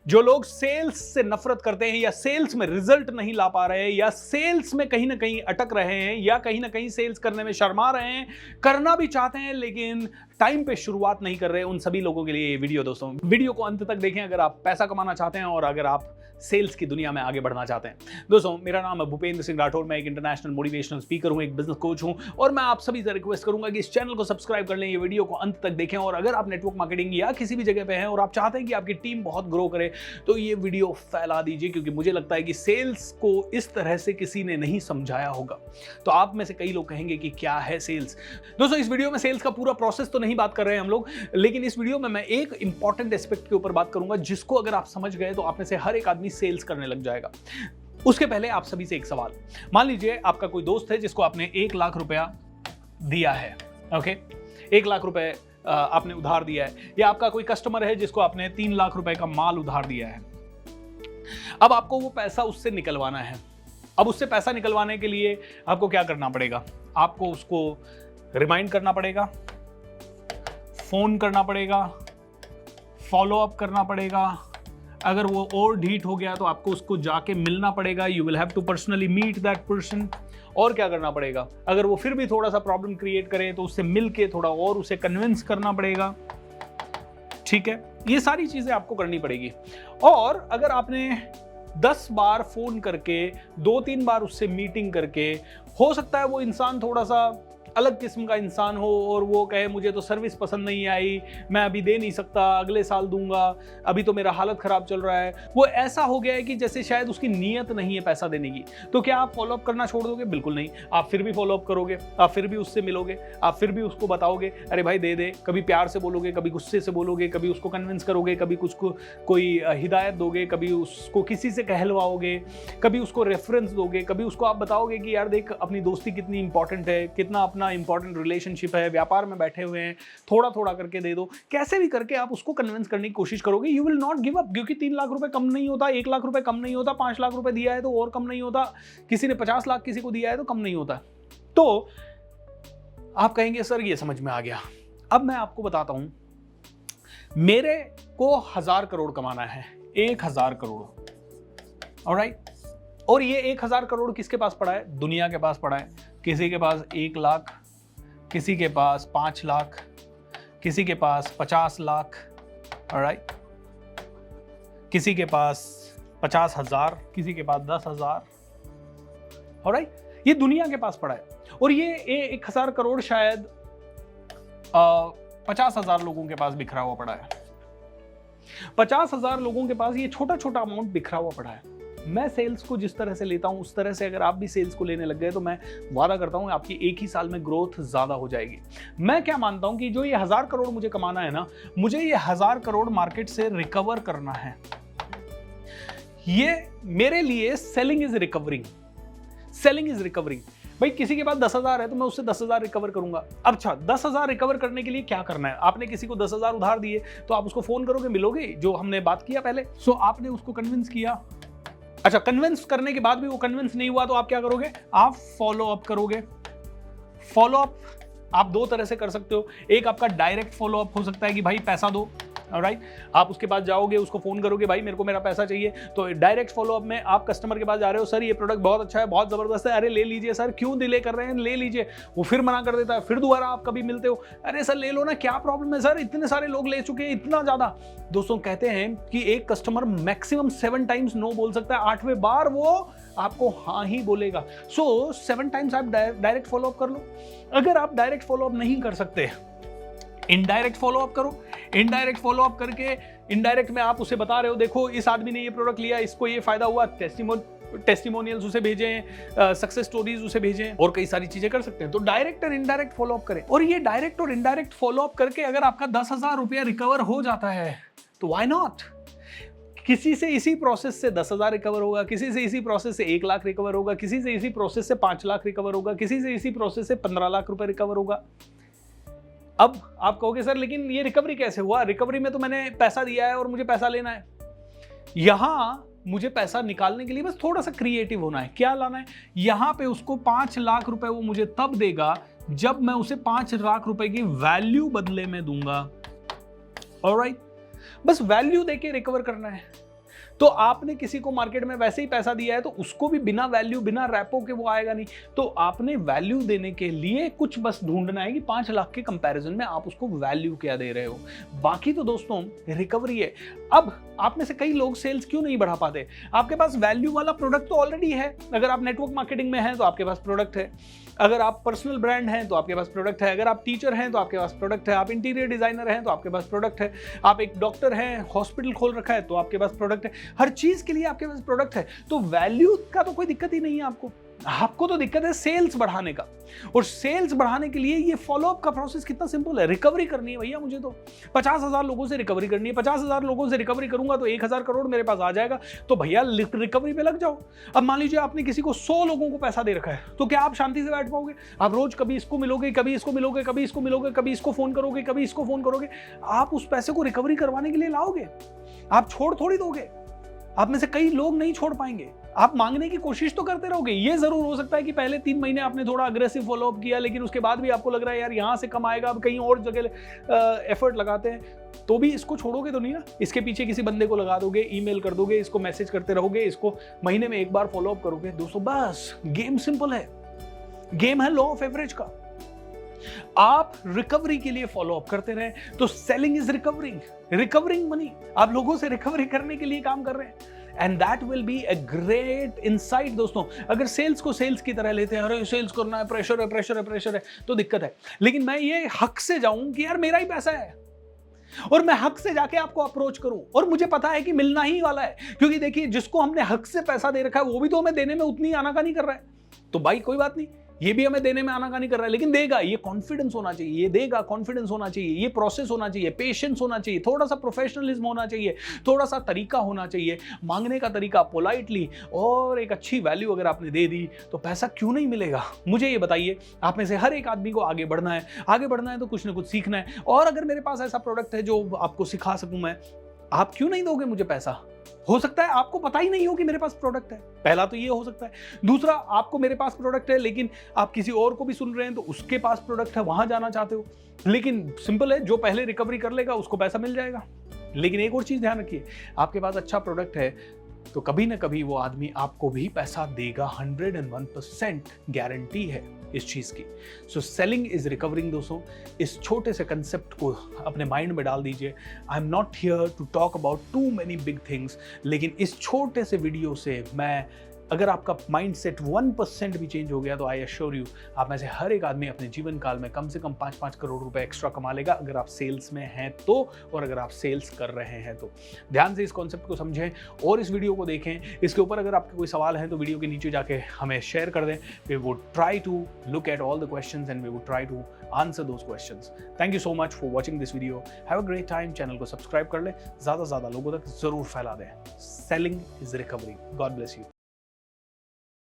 जो लोग सेल्स से नफरत करते हैं या सेल्स में रिजल्ट नहीं ला पा रहे हैं या सेल्स में कहीं ना कहीं अटक रहे हैं या कहीं ना कहीं सेल्स करने में शर्मा रहे हैं, करना भी चाहते हैं लेकिन टाइम पे शुरुआत नहीं कर रहे, उन सभी लोगों के लिए ये वीडियो दोस्तों। वीडियो को अंत तक देखें अगर आप पैसा कमाना चाहते हैं और अगर आप सेल्स की दुनिया में आगे बढ़ना चाहते हैं। दोस्तों मेरा नाम है भूपेंद्र सिंह राठौर, मैं एक इंटरनेशनल मोटिवेशनल स्पीकर हूं, एक बिजनेस कोच हूं और मैं आप सभी से रिक्वेस्ट करूंगा कि इस चैनल को सब्सक्राइब कर लें, ये वीडियो को अंत तक देखें और अगर आप नेटवर्क मार्केटिंग या किसी भी जगह पे हैं और आप चाहते हैं कि आपकी टीम बहुत ग्रो करे तो ये वीडियो फैला दीजिए, क्योंकि मुझे लगता है कि सेल्स को इस तरह से किसी ने नहीं समझाया होगा। तो आप में से कई लोग कहेंगे कि क्या है सेल्स। दोस्तों इस वीडियो में सेल्स का पूरा प्रोसेस तो नहीं बात कर रहे हैं हम लोग, लेकिन इस वीडियो में मैं एक इंपॉर्टेंट एस्पेक्ट के ऊपर बात करूंगा जिसको अगर आप समझ गए तो आप में से हर एक आदमी सेल्स करने लग जाएगा। उसके पहले आप सभी से एक सवाल, मान लीजिए आपका कोई दोस्त है जिसको आपने 1 लाख रुपया दिया है, ओके, 1 लाख रुपए आपने उधार दिया है, या आपका कोई कस्टमर है जिसको आपने 3 लाख रुपए का माल उधार दिया है। अब आपको वो पैसा उससे निकलवाना है। अब उससे पैसा निकलवाने के लिए आपको क्या करना पड़ेगा? आपको उसको रिमाइंड करना पड़ेगा, फोन करना पड़ेगा, फॉलो अप करना पड़ेगा। अगर वो और ढीठ हो गया तो आपको उसको जाके मिलना पड़ेगा, you will have to personally meet that person. और क्या करना पड़ेगा? अगर वो फिर भी थोड़ा सा प्रॉब्लम क्रिएट करे तो उससे मिलके थोड़ा और उसे कन्विंस करना पड़ेगा, ठीक है? ये सारी चीजें आपको करनी पड़ेगी। और अगर आपने 10 बार फोन करके 2-3 बार उससे मीटिंग करके, हो सकता है वो इंसान थोड़ा सा अलग किस्म का इंसान हो और वो कहे मुझे तो सर्विस पसंद नहीं आई, मैं अभी दे नहीं सकता, अगले साल दूंगा, अभी तो मेरा हालत खराब चल रहा है। वो ऐसा हो गया है कि जैसे शायद उसकी नीयत नहीं है पैसा देने की। तो क्या आप फॉलोअप करना छोड़ दोगे? बिल्कुल नहीं। आप फिर भी फॉलोअप करोगे, आप फिर भी उससे मिलोगे, आप फिर भी उसको बताओगे अरे भाई दे दे। कभी प्यार से बोलोगे, कभी गुस्से से बोलोगे, कभी उसको कन्विंस करोगे, कभी कुछ को कोई हिदायत दोगे, कभी उसको किसी से कहलवाओगे, कभी उसको रेफरेंस दोगे, कभी उसको आप बताओगे कि यार देख अपनी दोस्ती कितनी इंपॉर्टेंट है, कितना अपना इंपॉर्टेंट रिलेशनशिप है, व्यापार में बैठे हुए हैं, थोड़ा थोड़ा करके दे दो। कैसे भी करके आप उसको कन्विंस करने की कोशिश करोगे। You will not give up, क्योंकि 3 लाख रुपए कम नहीं होता, 1 लाख रुपए कम नहीं होता, 5 लाख रुपए दिया है तो और कम नहीं होता, किसी ने 50 लाख किसी को दिया है तो कम नहीं होता। तो आप कहेंगे सर ये समझ में आ गया। अब मैं आपको बताता हूं, मेरे को 1000 करोड़ कमाना है, 1000 करोड़, ऑलराइट। और ये 1000 करोड़ किसके पास पड़ा है? दुनिया के पास पड़ा है। किसी के पास 1 लाख, किसी के पास 5 लाख, किसी के पास 50 लाख, ऑलराइट, किसी के पास 50,000, किसी के पास 10,000, ऑलराइट। ये दुनिया के पास पड़ा है। और ये 1000 करोड़ शायद 50,000 लोगों के पास बिखरा हुआ पड़ा है। 50,000 लोगों के पास ये छोटा छोटा अमाउंट बिखरा हुआ पड़ा है। मैं सेल्स को जिस तरह से लेता हूं उस तरह से अगर आप भी सेल्स को लेने लग गए तो मैं वादा करता हूं आपकी एक ही साल में ग्रोथ ज्यादा हो जाएगी। मैं क्या मानता हूं कि जो ये 1000 करोड़ मुझे कमाना है ना, मुझे ये 1000 करोड़ मार्केट से रिकवर करना है। ये मेरे लिए selling is recovering, selling is recovering. भाई किसी के पास 10,000 है तो मैं उससे 10,000 रिकवर करूंगा। अच्छा 10,000 रिकवर करने के लिए क्या करना है? आपने किसी को 10,000 उधार दिए तो आप उसको फोन करोगे, मिलोगे, जो हमने बात किया पहले। सो आपने उसको कन्विंस किया। अच्छा कन्विंस करने के बाद भी वो कन्विंस नहीं हुआ तो आप क्या करोगे? आप फॉलो अप करोगे। फॉलो अप आप 2 तरह से कर सकते हो। एक आपका डायरेक्ट फॉलो अप हो सकता है कि भाई पैसा दो, ऑलराइट। आप उसके पास जाओगे, उसको फोन करोगे, भाई मेरे को मेरा पैसा चाहिए। तो डायरेक्ट फॉलो अप में आप कस्टमर के पास जा रहे हो, सर ये प्रोडक्ट बहुत अच्छा है, बहुत जबरदस्त है, अरे ले लीजिए सर, क्यों डिले कर रहे हैं, ले लीजिए। वो फिर मना कर देता है, फिर दोबारा आप कभी मिलते हो, अरे सर ले लो ना, क्या प्रॉब्लम है सर, इतने सारे लोग ले चुके हैं, इतना ज्यादा। दोस्तों कहते हैं कि एक कस्टमर मैक्सिमम 7 टाइम्स नो बोल सकता है, 8वें बार वो आपको हाँ ही बोलेगा। सो 7 टाइम्स आप डायरेक्ट फॉलो अप कर लो। अगर आप डायरेक्ट फॉलो अप नहीं कर सकते, इनडायरेक्ट फॉलो अप करो। इनडायरेक्ट फॉलो अप करके इनडायरेक्ट में आप उसे बता रहे हो देखो इस आदमी ने ये प्रोडक्ट लिया, इसको ये फायदा हुआ, टेस्टिमोनियल्स उसे भेजें, सक्सेस स्टोरीज उसे भेजें, और कई सारी चीजें कर सकते हैं। तो डायरेक्ट और इनडायरेक्ट फॉलो अप करें। और ये डायरेक्ट और इनडायरेक्ट फॉलो अप करके अगर आपका 10,000 रुपया रिकवर हो जाता है तो व्हाई नॉट? किसी से इसी प्रोसेस से 10,000 रिकवर होगा, किसी से इसी प्रोसेस से 1 लाख रिकवर होगा, किसी से इसी प्रोसेस से 5 लाख रिकवर होगा, किसी से इसी प्रोसेस से 15 लाख रुपए रिकवर होगा। अब आप कहोगे सर लेकिन ये रिकवरी कैसे हुआ? रिकवरी में तो मैंने पैसा दिया है और मुझे पैसा लेना है। यहां मुझे पैसा निकालने के लिए बस थोड़ा सा क्रिएटिव होना है। क्या लाना है? यहां पे उसको 5 लाख रुपए वो मुझे तब देगा जब मैं उसे 5 लाख रुपए की वैल्यू बदले में दूंगा। ऑलराइट, बस वैल्यू देके रिकवर करना है। तो आपने किसी को मार्केट में वैसे ही पैसा दिया है तो उसको भी बिना वैल्यू, बिना रैपो के वो आएगा नहीं। तो आपने वैल्यू देने के लिए कुछ बस ढूंढना है कि 5 लाख के कंपैरिजन में आप उसको वैल्यू क्या दे रहे हो। बाकी तो दोस्तों रिकवरी है। अब आप में से कई लोग सेल्स क्यों नहीं बढ़ा पाते? आपके पास वैल्यू वाला प्रोडक्ट तो ऑलरेडी है। अगर आप नेटवर्क मार्केटिंग में हैं तो आपके पास प्रोडक्ट है, अगर आप पर्सनल ब्रांड हैं तो आपके पास प्रोडक्ट है, अगर आप टीचर हैं तो आपके पास प्रोडक्ट है, आप इंटीरियर डिजाइनर हैं तो आपके पास प्रोडक्ट है, आप एक डॉक्टर हैं, हॉस्पिटल खोल रखा है तो आपके पास प्रोडक्ट है। हर चीज के लिए आपके पास प्रोडक्ट है। तो वैल्यू का तो कोई दिक्कत ही नहीं है आपको तो दिक्कत है सेल्स बढ़ाने का। और सेल्स बढ़ाने के लिए ये फॉलोअप का प्रोसेस कितना सिंपल है। रिकवरी करनी है भैया, मुझे तो 50,000 लोगों से रिकवरी करनी है। 50,000 लोगों से रिकवरी करूंगा तो 1,000 करोड़ मेरे पास आ जाएगा। तो भैया रिकवरी पे लग जाओ। अब मान लीजिए आपने किसी को 100 लोगों को पैसा दे रखा है, तो क्या आप शांति से बैठ पाओगे? आप रोज कभी इसको मिलोगे, कभी इसको मिलोगे, कभी इसको मिलोगे, कभी इसको फोन करोगे, कभी इसको फोन करोगे। आप उस पैसे को रिकवरी करवाने के लिए लाओगे, आप छोड़ थोड़ी दोगे। आप में से कई लोग नहीं छोड़ पाएंगे। आप मांगने की कोशिश तो करते रहोगे। ये जरूर हो सकता है कि पहले 3 महीने आपने थोड़ा अग्रेसिव फॉलोअप किया, लेकिन उसके बाद भी आपको लग रहा है यार यहां से कम आएगा, अब कहीं और जगह एफर्ट लगाते हैं, तो भी इसको छोड़ोगे तो नहीं ना। इसके पीछे किसी बंदे को लगा दोगे, ईमेल कर दोगे, इसको मैसेज करते रहोगे, इसको महीने में एक बार फॉलोअप करोगे। दोस्तों बस गेम सिंपल है, गेम है लॉ ऑफ एवरेज का। आप रिकवरी के लिए फॉलोअप करते रहे तो सेलिंग इज रिकवरिंग मनी। आप लोगों से रिकवरी करने के लिए काम कर रहे हैं। And that will be a great insight. दोस्तों अगर सेल्स को सेल्स की तरह लेते हैं, अरे सेल्स करना है, प्रेशर है तो दिक्कत है। लेकिन मैं ये हक से जाऊं कि यार मेरा ही पैसा है और मैं हक से जाके आपको अप्रोच करूं, और मुझे पता है कि मिलना ही वाला है। क्योंकि देखिए जिसको हमने हक से पैसा दे रखा है वो भी तो हमें देने में उतनी आनाकानी कर रहा है। तो भाई कोई बात नहीं, ये भी हमें देने में आनाकानी कर रहा है, लेकिन देगा। ये कॉन्फिडेंस होना चाहिए, ये देगा, कॉन्फिडेंस होना चाहिए, ये प्रोसेस होना चाहिए, पेशेंस होना चाहिए, थोड़ा सा प्रोफेशनलिज्म होना चाहिए, थोड़ा सा तरीका होना चाहिए, मांगने का तरीका पोलाइटली, और एक अच्छी वैल्यू अगर आपने दे दी तो पैसा क्यों नहीं मिलेगा? मुझे ये बताइए। आप में से हर एक आदमी को आगे बढ़ना है तो कुछ ना कुछ सीखना है। और अगर मेरे पास ऐसा प्रोडक्ट है जो आपको सिखा सकूं मैं, आप क्यों नहीं दोगे मुझे पैसा? हो सकता है आपको पता ही नहीं हो कि मेरे पास प्रोडक्ट है, पहला तो ये हो सकता है। दूसरा, आपको मेरे पास प्रोडक्ट है लेकिन आप किसी और को भी सुन रहे हैं तो उसके पास प्रोडक्ट है, वहां जाना चाहते हो। लेकिन सिंपल है, जो पहले रिकवरी कर लेगा उसको पैसा मिल जाएगा। लेकिन एक और चीज ध्यान रखिए, आपके पास अच्छा प्रोडक्ट है तो कभी ना कभी वो आदमी आपको भी पैसा देगा। 101% गारंटी है इस चीज की। So selling is recovering. दोस्तों इस छोटे से कंसेप्ट को अपने माइंड में डाल दीजिए। I am not here to talk about too many big things, लेकिन इस छोटे से वीडियो से मैं, अगर आपका माइंडसेट 1% भी चेंज हो गया तो आई एश्योर यू आप में से हर एक आदमी अपने जीवन काल में कम से कम 5-5 करोड़ रुपए एक्स्ट्रा कमा लेगा, अगर आप सेल्स में हैं तो, और अगर आप सेल्स कर रहे हैं तो। ध्यान से इस कॉन्सेप्ट को समझें और इस वीडियो को देखें। इसके ऊपर अगर आपके कोई सवाल है तो वीडियो के नीचे जाके हमें शेयर कर दें। We would try to look at all the questions and we would try to answer those questions. Thank you so much for watching this video. Have a great time. Channel को subscribe कर लें, ज़्यादा से ज़्यादा लोगों तक जरूर फैला दें। Selling is recovery. God bless you.